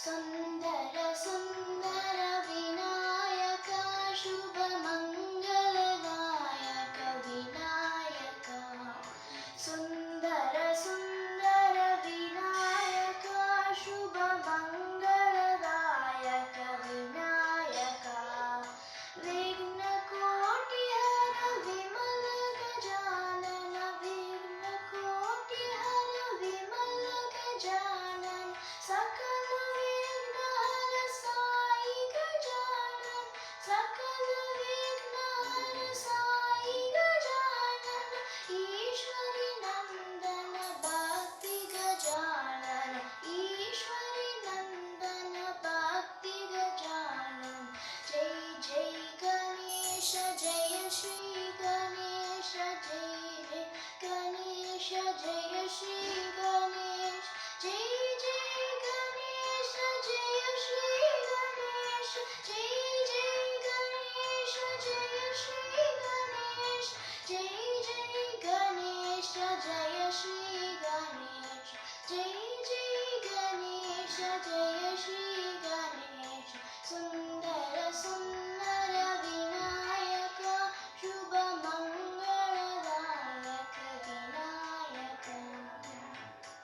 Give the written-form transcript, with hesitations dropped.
सुन्दर सुन्दर विनायक शुभमङ्गलदायक विनायक सुन्दर सुन्दर विनायक शुभमङ्गलदायक विनायक विघ्नकोटिहर विमल गजानन विघ्नकोटिहर विमल गजानन सकल विघ्नहर साई गजानन सकल विघ्नहर साई गजानन ईश्वरी नंदन भक्ति गजानन ईश्वरी नंदन भक्ति गजानन जय जय गणेश जय श्री गणेश जय जय गणेश जय श्री गणेश जय जय गणेश जय श्री गणेश जय जय गणेश जय श्री गणेश जय जय गणेश जय श्री